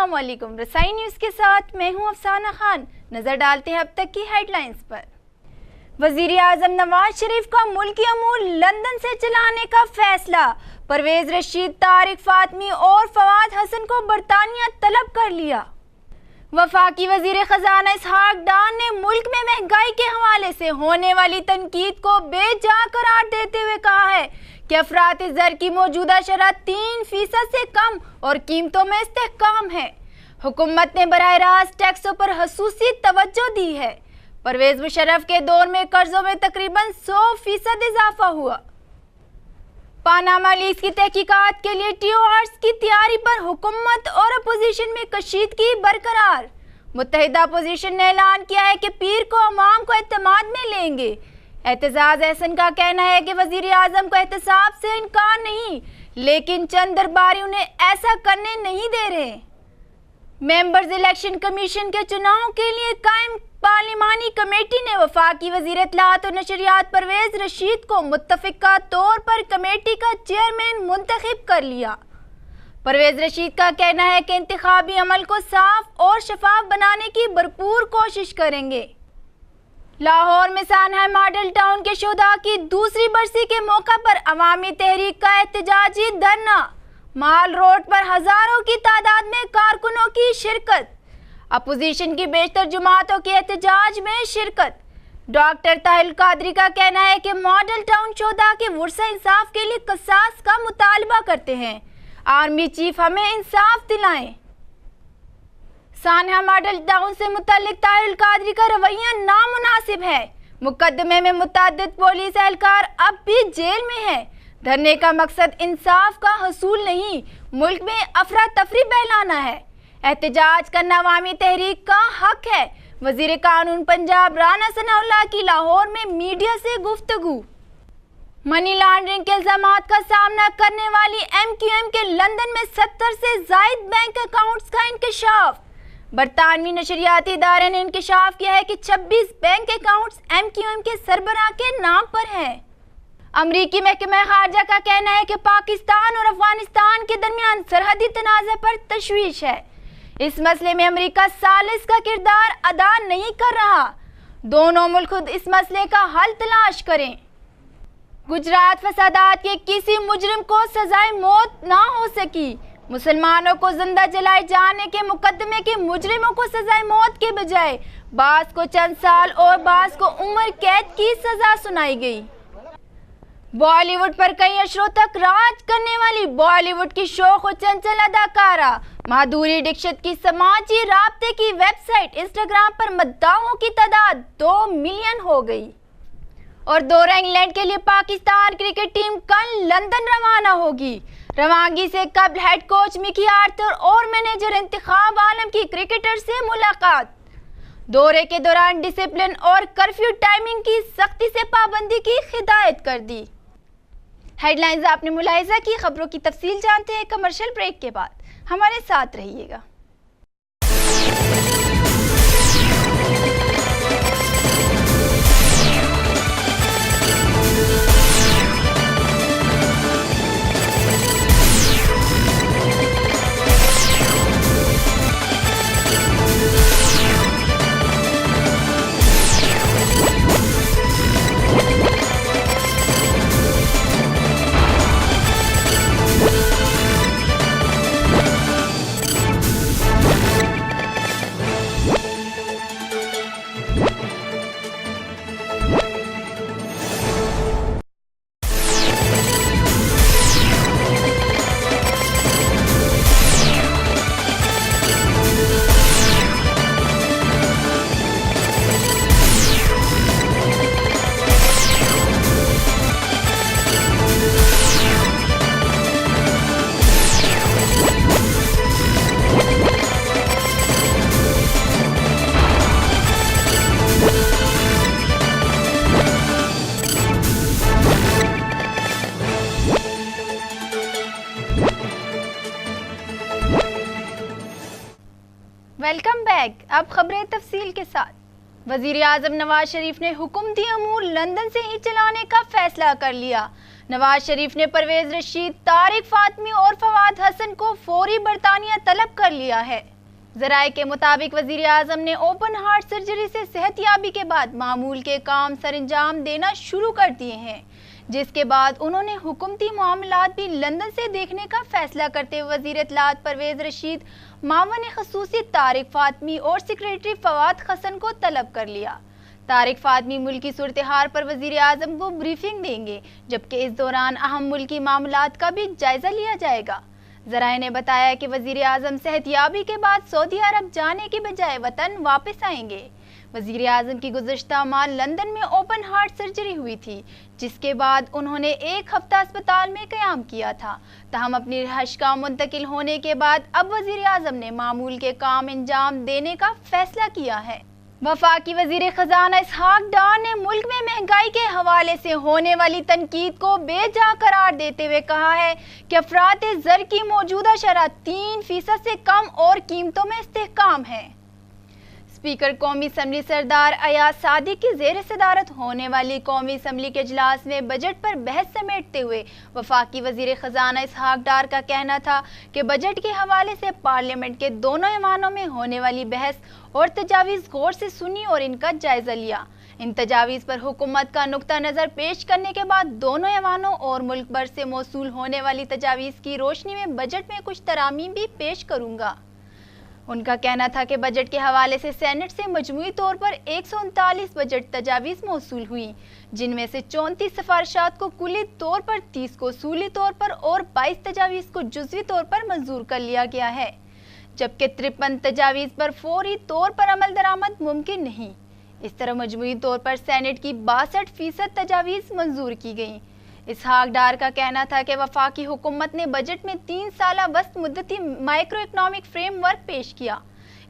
अस्सलाम वालेकुम। रसाई न्यूज़ के साथ मैं हूं अफसाना खान। नजर डालते हैं अब तक की हेडलाइंस पर। वजीर आजम नवाज शरीफ का मुल्की अमूर लंदन से चलाने का फैसला। परवेज रशीद, तारिक फातमी और फवाद हसन को बरतानिया तलब कर लिया। वफाकी वजीर खजाना इसहाक डार ने मुल्क में महंगाई के हवाले से होने वाली तनकीद को बेजा करार देते हुए कहा है कि अफराती ज़र की मौजूदा शरह 3% से कम और कीमतों में इस्तेहकाम है। हुकूमत ने बराह रास्त टैक्सों पर खसूसी तवज्जो दी है। परवेज मुशर्रफ के दौर में कर्जों में तकरीबन 100% इजाफा हुआ। पानामा लीक्स की तहकीकात के लिए टीओआर्स की तैयारी पर हुकूमत और अपोजिशन में कशीदगी बरकरार। मुत्तहिदा अपोजिशन ने ऐलान किया है कि पीर को अवाम को एतमाद में लेंगे। एतजाज एहसन का कहना है कि वजीर आजम को एहतसाब से इनकार नहीं, लेकिन चंद दरबारी उन्हें ऐसा करने नहीं दे रहे। मेंबर्स इलेक्शन कमीशन के चुनाव के लिए कायम पार्लिमानी कमेटी ने वफाकी वजीर इत्तलात और नशरियात परवेज रशीद को मुत्तफिका तौर पर कमेटी का चेयरमैन मुंतखब कर लिया। परवेज रशीद का कहना है कि इंतखाबी अमल को साफ और शफाफ बनाने की भरपूर कोशिश करेंगे। लाहौर में सानहा मॉडल टाउन के शोधा की दूसरी बरसी के मौका पर अवामी तहरीक का एहतजाजी धरना। माल रोड पर हजारों की तादाद में कारकुनों की शिरकत। अपोजिशन की बेशतर जमातों के एहतजाज में शिरकत। डॉक्टर ताहिल कादरी का कहना है कि मॉडल टाउन शोधा के वुर्सा इंसाफ के लिए कसास का मुतालबा करते हैं। आर्मी चीफ हमें इंसाफ दिलाएं। सानहा मॉडल टाउन से मुतल्लिक ताहिल कादरी का रवैया नामुनासिब है। मुकदमे में मुतअद्दिद पुलिस एहलकार अब भी जेल में है। धरने का मकसद इंसाफ का हसूल नहीं, मुल्क में अफरा तफरी फैलाना है। एहतजाज करना अवामी तहरीक का हक है। वजीर कानून पंजाब राना सनाउल्लाह की लाहौर में मीडिया से गुफ्तगू। मनी लॉन्ड्रिंग के इल्जामात का सामना करने वाली MQM के लंदन में 70 से जायद बैंक अकाउंट्स का इंकशाफ। बरतानवी नशरियाती इदारे ने इंकशाफ किया है कि 26 बैंक अकाउंट्स MQM के सरबराह के नाम पर हैं। अमरीकी महकमा खारजा का कहना है कि पाकिस्तान और अफगानिस्तान के दरमियान सरहदी तनाज़े पर तशवीश है। इस मसले में अमेरिका सालिस का किरदार अदा नहीं कर रहा। दोनों मुल्क खुद इस मसले का हल तलाश करें। गुजरात फसादात के किसी मुजरिम को सजाए मौत ना हो सकी। मुसलमानों को जिंदा जलाए जाने के मुकदमे के मुजरिमों को सजाए मौत के बजाय बास को चंद साल और बास को उम्र कैद की सजा सुनाई गई। बॉलीवुड पर कई अशरों तक राज करने वाली बॉलीवुड की शौक और चंचल अदाकारा माधुरी दीक्षित की समाजी राब्ते की वेबसाइट इंस्टाग्राम पर मद्दाहों की तादाद 2 मिलियन हो गई। और दौरा इंग्लैंड के लिए पाकिस्तान क्रिकेट टीम कल लंदन रवाना होगी। रवानगी से कबल हेड कोच मिकी आर्थर और मैनेजर इंतखाब आलम की क्रिकेटर से मुलाकात। दौरे के दौरान डिसिप्लिन और कर्फ्यू टाइमिंग की सख्ती से पाबंदी की हिदायत कर दी। हेडलाइंस आपने मुलाहिजा की। खबरों की तफसील जानते हैं कमर्शियल ब्रेक के बाद। हमारे साथ रहिएगा। Welcome back. अब खबरें तफसील के साथ। वजीर आजम नवाज शरीफ ने हुकूमती अमूर लंदन से ही चलाने का फैसला कर लिया। नवाज शरीफ ने परवेज रशीद, तारिक फातमी और फवाद हसन को फौरी बरतानिया तलब कर लिया है। ज़राए के मुताबिक वज़ीर आज़म ने ओपन हार्ट सर्जरी से सेहतयाबी के बाद मामूल के काम सरंजाम देना शुरू कर दिए हैं, जिसके बाद उन्होंने हुकूमती मामलात भी लंदन से देखने का फैसला करते हुए वज़ीर इत्तलात परवेज़ रशीद, मावन खसूसी तारिक फातमी और सेक्रेटरी फवाद हसन को तलब कर लिया। तारिक फातमी मुल्की सूरत-ए-हाल पर वज़ीर आज़म को ब्रीफिंग देंगे, जबकि इस दौरान अहम मुल्की मामलात का भी जायजा लिया जाएगा। ज़राए ने बताया कि वज़ीर आज़म सेहतयाबी के बाद सऊदी अरब जाने की बजाय वतन वापस आएंगे। वज़ीर आज़म की गुज़श्ता माह लंदन में ओपन हार्ट सर्जरी हुई थी, जिसके बाद उन्होंने एक हफ्ता अस्पताल में क़याम किया था। तहम अपनी रिहाइश का मुंतकिल होने के बाद अब वज़ीर आज़म ने मामूल के काम अंजाम देने का फैसला किया है। वफाकी वज़ीर ख़ज़ाना इसहाक डार ने मुल्क में महंगाई के हवाले से होने वाली तनकीद को बेजा करार देते हुए कहा है कि अफरात ज़र की मौजूदा शरह 3% से कम और कीमतों में इस्तेहकाम है। स्पीकर कौमी असम्बली सरदार अयाज सादिक की ज़ेर सदारत होने वाली कौमी असम्बली के इजलास में बजट पर बहस समेटते हुए वफाकी वज़ीर ख़ज़ाना इसहाक डार का कहना था कि बजट के हवाले से पार्लियामेंट के दोनों ऐवानों में होने वाली बहस और तजावीज़ गौर से सुनी और इनका जायज़ा लिया। इन तजावीज़ पर हुकूमत का नुक्ता नज़र पेश करने के बाद दोनों ऐवानों और मुल्क भर से मौसूल होने वाली तजावीज़ की रोशनी में बजट में कुछ तरामीम भी पेश करूँगा। उनका कहना था कि बजट के हवाले से सेनेट से मजमूई तौर पर 139 बजट तजावीज़ मौसूल हुई, जिनमें से 34 सिफारिशात को कुली तौर पर, 30 को सूली तौर पर और 22 तजावीज़ को जुज़वी तौर पर मंजूर कर लिया गया है, जबकि 53 तजावीज़ पर फौरी तौर पर अमल दरामद मुमकिन नहीं। इस तरह मजमूई तौर पर सेनेट की 62% तजावीज़ मंजूर की गईं। इसहाक डार का कहना था कि वफाकी हुकूमत ने बजट में 3 साला वस्त मुद्दती माइक्रो इकनॉमिक फ्रेमवर्क पेश किया।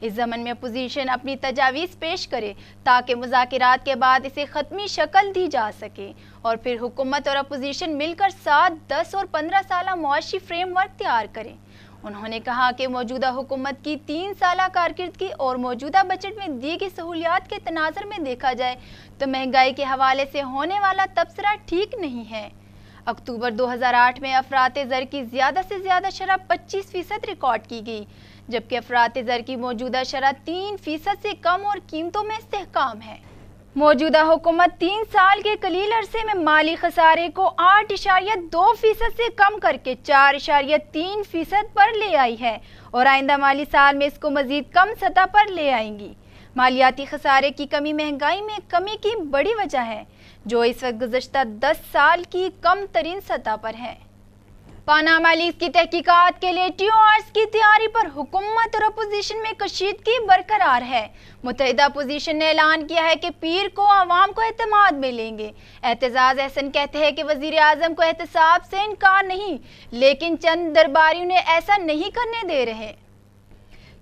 इस ज़मन में अपोजिशन अपनी तजावीज़ पेश करे ताकि मुज़ाकिरात के बाद इसे ख़त्मी शक्ल दी जा सके और फिर हुकूमत और अपोजिशन मिलकर 7, 10 और 15 साला मुआशी फ्रेमवर्क तैयार करें। उन्होंने कहा कि मौजूदा हुकूमत की 3 साला कारकिर्दगी और मौजूदा बजट में दी गई सहूलियात के तनाज़ुर में देखा जाए तो महंगाई के हवाले से होने वाला तबसरा ठीक नहीं है। अक्टूबर 2008 में अफरात ज़र की ज़्यादा से ज़्यादा शरह 25% रिकॉर्ड की गई, जबकि अफरात ज़र की मौजूदा शरह 3% से कम और कीमतों में इस्तेहकाम है। मौजूदा हुकूमत 3 साल के कलील अरसे में माली खसारे को 8.2% से कम करके 4.3% पर ले आई है और आइंदा माली साल में इसको मज़ीद कम सतह पर ले आएंगी। मालियाती खसारे की कमी महंगाई में कमी की बड़ी वजह है, जो इस वक्त गुज़श्ता 10 साल की कम तरीन सतह पर है। पानामा लीक्स की तहकीकात के लिए TORs की तैयारी पर हुकूमत और अपोजिशन में कशीदगी बरकरार है। मुत्तहिदा अपोजिशन ने ऐलान किया है कि पीर को आवाम को एतमाद में लेंगे। एतजाज अहसन कहते हैं कि वज़ीर आज़म को एहतसाब से इनकार नहीं, लेकिन चंद दरबारी उन्हें ऐसा नहीं करने दे रहे।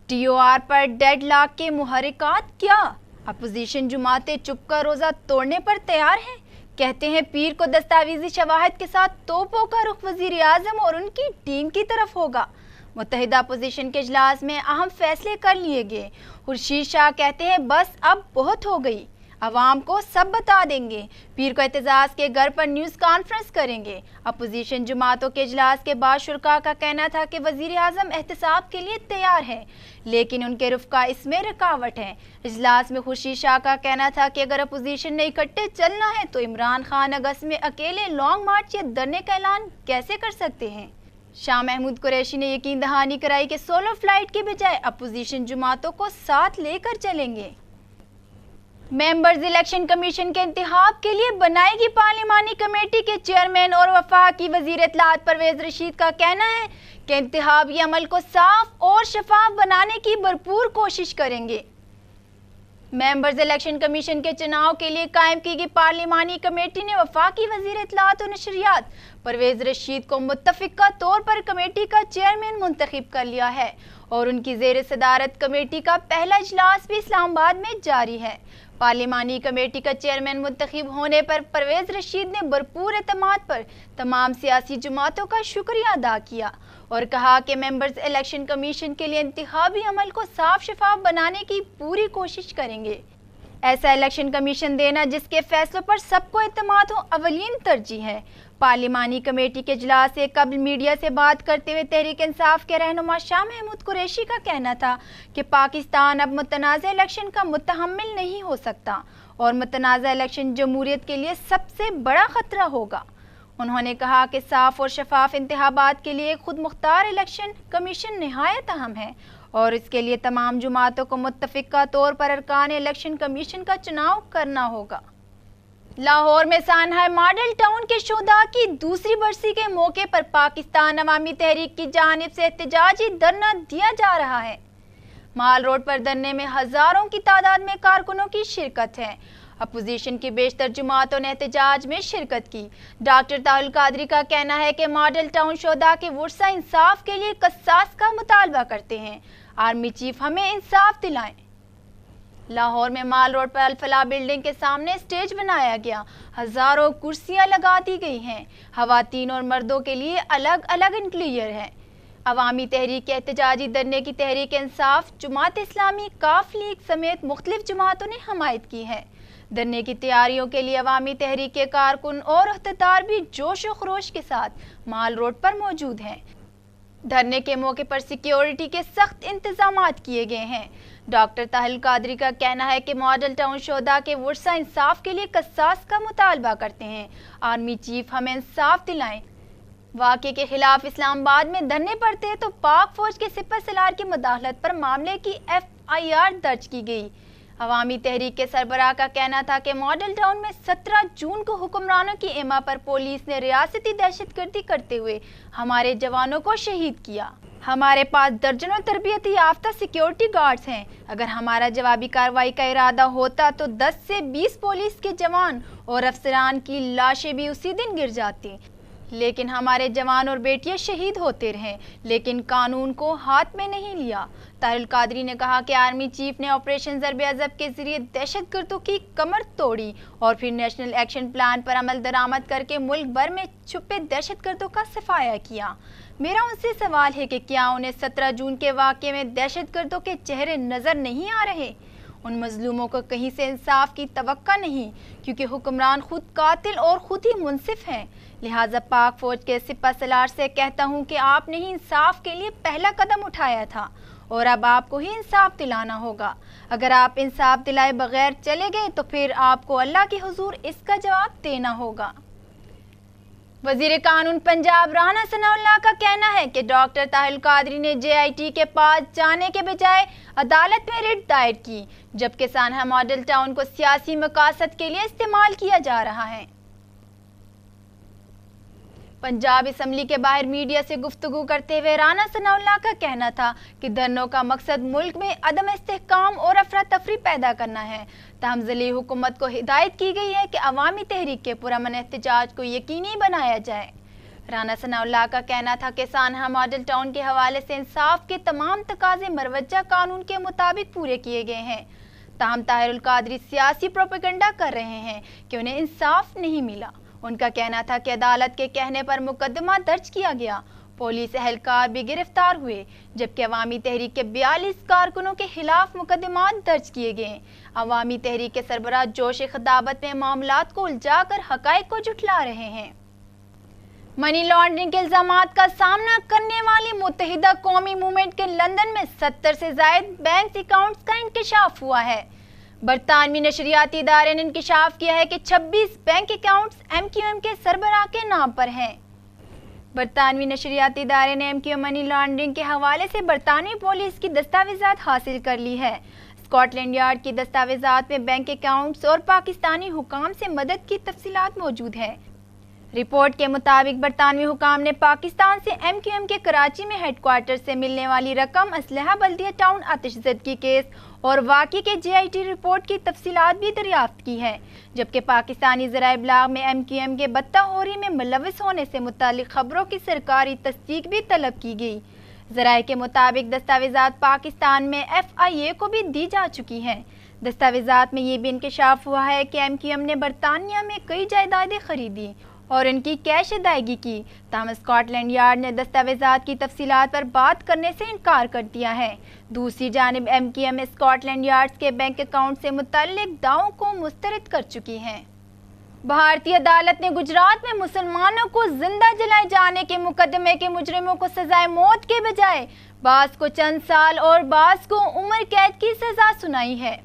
TOR पर डेडलॉक के मुहर्रिकात क्या? अपोजिशन जुमाते चुप का रोज़ा तोड़ने पर तैयार है। कहते हैं पीर को दस्तावेजी शवाहिद के साथ तोपों का रुख वज़ीर आज़म और उनकी टीम की तरफ होगा। मुत्तहिदा अपोजिशन के इजलास में अहम फैसले कर लिए गए। खुर्शीद शाह कहते हैं बस अब बहुत हो गई, अवाम को सब बता देंगे। पीर को एतजाज के घर पर न्यूज़ कॉन्फ्रेंस करेंगे। अपोजिशन जमातों के इजलास के बाद शुरका का कहना था कि वज़ीर आज़म एहतसाब के लिए तैयार है, लेकिन उनके रुफ़का इसमें रुकावट है। इजलास में खुर्शीद शाह का कहना था कि अगर अपोजिशन ने इकट्ठे चलना है तो इमरान खान अगस्त में अकेले लॉन्ग मार्च या धरने का ऐलान कैसे कर सकते हैं। शाह महमूद कुरैशी ने यकीन दहानी कराई कि सोलो फ्लाइट के बजाय अपोजिशन जमातों को साथ लेकर चलेंगे। मेंबर्स इलेक्शन कमीशन के इंतखाब के लिए बनाएगी पार्लिमानी कमेटी के चेयरमैन और वफाकी वज़ीर इत्तलात परवेज़ रशीद का कहना है कि इंतखाबी अमल को साफ और शफाफ बनाने की भरपूर कोशिश करेंगे। मेंबर्स इलेक्शन कमीशन के चुनाव के लिए कायम की गई पार्लिमानी कमेटी ने वफाकी वज़ीर इत्तलात और नशरियात परवेज़ रशीद को मुत्तफ़िक़ा तौर पर कमेटी का चेयरमैन मुंतखब कर लिया है और उनकी ज़ेर सदारत कमेटी का पहला इजलास भी इस्लामाबाद में जारी है। पार्लिमानी कमेटी का चेयरमैन मुंतखब होने पर परवेज़ रशीद ने भरपूर एतमाद पर तमाम सियासी जमातों का शुक्रिया अदा किया और कहा कि मेंबर्स इलेक्शन कमीशन के लिए इंतखाबी अमल को साफ शफाफ बनाने की पूरी कोशिश करेंगे। ایسا الیکشن کمیشن دینا جس کے فیصلوں پر سب کو اعتماد ہو اولین ترجیح ہے۔ پارلیمانی کمیٹی کے اجلاس سے قبل میڈیا سے بات کرتے ہوئے تحریک انصاف کے رہنما شاہ محمود قریشی کا کہنا تھا کہ پاکستان اب متنازع الیکشن کا متحمل نہیں ہو سکتا اور متنازع الیکشن جمہوریت کے لیے سب سے بڑا خطرہ ہوگا۔ انہوں نے کہا کہ صاف اور شفاف انتخابات کے لیے خود مختار الیکشن کمیشن نہایت اہم ہے اور اس کے لیے تمام جماعتوں کو متفقہ طور پر ارکان الیکشن کمیشن کا چناؤ کرنا ہوگا۔ لاہور میں سانحہ ماڈل ٹاؤن کے شہداء کی دوسری برسی کے موقع پر پاکستان عوامی تحریک کی جانب سے احتجاجی دھرنا دیا جا رہا ہے۔ مال روڈ پر دھرنے میں ہزاروں کی تعداد میں کارکنوں کی شرکت ہے۔ اپوزیشن کی بیشتر جماعتوں نے احتجاج میں شرکت کی۔ ڈاکٹر طاہر القادری کا کہنا ہے کہ ماڈل ٹاؤن شہداء کے ورثہ انصاف کے لیے قصاص کا مطالبہ کرتے ہیں۔ آرمی چیف ہمیں انصاف دلائیں۔ لاہور میں مال روڈ پر الفلاح بلڈنگ کے سامنے اسٹیج بنایا گیا۔ ہزاروں کرسیاں لگا دی گئی ہیں۔ خواتین اور مردوں کے لیے الگ الگ انکلیئر ہے۔ عوامی تحریک کے احتجاجی دھرنے کی تحریک انصاف، جماعت اسلامی، کاف لیگ سمیت مختلف جماعتوں نے حمایت کی ہے۔ دھرنے کی تیاریوں کے لیے عوامی تحریک کے کارکن اور عہدیدار بھی جوش و خروش کے ساتھ مال روڈ پر موجود ہیں۔ دھرنے کے موقع پر سیکیورٹی کے سخت انتظامات کیے گئے ہیں۔ ڈاکٹر طاہر القادری کا کہنا ہے کہ ماڈل ٹاؤن شہداء کے ورثہ انصاف کے لیے قصاص کا مطالبہ کرتے ہیں۔ آرمی چیف ہمیں انصاف دلائیں۔ واقعے کے خلاف اسلام آباد میں دھرنے پڑتے تو پاک فوج کے سپہ سالار کی مداخلت پر معاملے کی FIR درج کی گئی۔ عوامی تحریک کے سربراہ کا کہنا تھا کہ ماڈل ٹاؤن میں 17 جون کو حکمرانوں کی ایما پر پولیس نے ریاستی دہشت گردی کرتے ہوئے ہمارے جوانوں کو شہید کیا۔ ہمارے پاس درجنوں تربیتی یافتہ سیکیورٹی گارڈز ہیں۔ اگر ہمارا جوابی کارروائی کا ارادہ ہوتا تو 10 سے 20 پولیس کے جوان اور افسران کی لاشیں بھی اسی دن گر جاتی، لیکن ہمارے جوان اور بیٹیاں شہید ہوتے رہے، لیکن قانون کو ہاتھ میں نہیں لیا۔ طاہر القادری نے کہا کہ آرمی چیف نے آپریشن ضرب عضب کے ذریعے دہشت گردوں کی کمر توڑی اور پھر نیشنل ایکشن پلان پر عمل درآمد کر کے ملک بھر میں چھپے دہشت گردوں کا صفایا کیا۔ میرا ان سے سوال ہے کہ کیا انہیں 17 جون کے واقعے میں دہشت گردوں کے چہرے نظر نہیں آ رہے؟ ان مظلوموں کو کہیں سے انصاف کی توقع نہیں، کیونکہ حکمران خود قاتل اور خود ہی منصف ہیں۔ لہٰذا پاک فوج کے سپہ سالار سے کہتا ہوں کہ آپ نے ہی انصاف کے لیے پہلا قدم اٹھایا تھا اور اب آپ کو ہی انصاف دلانا ہوگا۔ اگر آپ انصاف دلائے بغیر چلے گئے تو پھر آپ کو اللہ کے حضور اس کا جواب دینا ہوگا۔ وزیر قانون پنجاب رانا ثناء اللہ کا کہنا ہے کہ ڈاکٹر طاہر القادری نے JIT کے پاس جانے کے بجائے عدالت میں رٹ دائر کی، جبکہ سانحہ ماڈل ٹاؤن کو سیاسی مقاصد کے لیے استعمال کیا جا رہا ہے۔ پنجاب اسمبلی کے باہر میڈیا سے گفتگو کرتے ہوئے رانا ثناء اللہ کا کہنا تھا کہ دھرنوں کا مقصد ملک میں عدم استحکام اور افراتفری پیدا کرنا ہے۔ تاہم ذیلی حکومت کو ہدایت کی گئی ہے کہ عوامی تحریک کے پرامن احتجاج کو یقینی بنایا جائے۔ رانا ثناء اللہ کا کہنا تھا کہ سانحہ ماڈل ٹاؤن کے حوالے سے انصاف کے تمام تقاضے مروجہ قانون کے مطابق پورے کیے گئے ہیں، تاہم طاہر القادری سیاسی پروپیگنڈا کر رہے ہیں کہ انہیں انصاف نہیں ملا۔ ان کا کہنا تھا کہ عدالت کے کہنے پر مقدمہ درج کیا گیا، پولیس اہلکار بھی گرفتار ہوئے، جبکہ عوامی تحریک کے 42 کارکنوں کے خلاف مقدمات درج کیے گئے۔ عوامی تحریک کے سربراہ جوش خطابت میں معاملات کو الجھا کر حقائق کو جھٹلا رہے ہیں۔ منی لانڈرنگ کے الزامات کا سامنا کرنے والی متحدہ قومی موومنٹ کے لندن میں 70 سے زائد بینک اکاؤنٹس کا انکشاف ہوا ہے۔ برطانوی نشریاتی ادارے نے انکشاف کیا ہے کہ 26 بینک اکاؤنٹس MQM کے سربراہ کے نام پر ہیں۔ برطانوی نشریاتی ادارے نے MQM منی لانڈرنگ کے حوالے سے برطانوی پولیس کی دستاویزات حاصل کر لی ہے۔ اسکاٹ لینڈ یارڈ کی دستاویزات میں بینک اکاؤنٹس اور پاکستانی حکام سے مدد کی تفصیلات موجود ہیں۔ رپورٹ کے مطابق برطانوی حکام نے پاکستان سے MQM کے کراچی میں ہیڈ کوارٹر سے ملنے والی رقم، اسلحہ، بلدیہ ٹاؤن آتش زدگی کیس اور واقعے کے JIT رپورٹ کی تفصیلات بھی دریافت کی ہے، جبکہ پاکستانی ذرائع ابلاغ میں MQM کے بتہ ہوری میں ملوث ہونے سے متعلق خبروں کی سرکاری تصدیق بھی طلب کی گئی۔ ذرائع کے مطابق دستاویزات پاکستان میں FIA کو بھی دی جا چکی ہیں۔ دستاویزات میں یہ بھی انکشاف ہوا ہے کہ MQM نے برطانیہ میں کئی جائیدادیں خریدی और इनकी कैश अदायगी की। ताहम स्कॉटलैंड यार्ड ने दस्तावेजात की तफसीलात पर बात करने से इनकार कर दिया है। दूसरी जानिब MKM स्कॉटलैंड यार्ड के बैंक अकाउंट से मुतल्लिक दावों को मुस्तरद कर चुकी है। भारतीय अदालत ने गुजरात में मुसलमानों को जिंदा जलाए जाने के मुकदमे के मुजरिमों को सजाए मौत के बजाय बास को चंद साल और बास को उम्र कैद की सजा सुनाई है।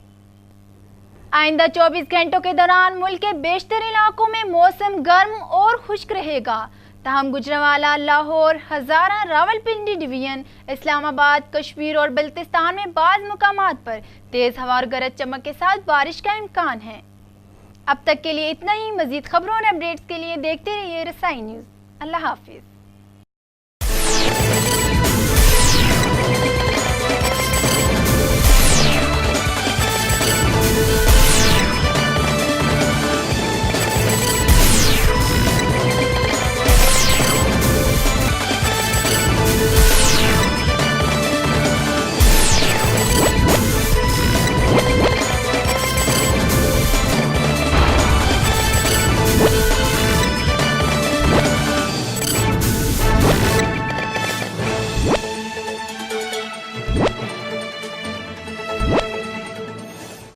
आइंदा 24 घंटों के दौरान मुल्क के बेशतर इलाकों में मौसम गर्म और खुश्क रहेगा। ताहम गुजरांवाला, लाहौर, हजारा, रावलपिंडी डिवीजन, इस्लामाबाद, कश्मीर और बल्तिस्तान में बाज़ मुकामात पर तेज हवा और गरज चमक के साथ बारिश का इम्कान है। अब तक के लिए इतना ही। मजीद खबरों और अपडेट्स के लिए देखते रहिए रसाई न्यूज़। अल्लाह हाफिज।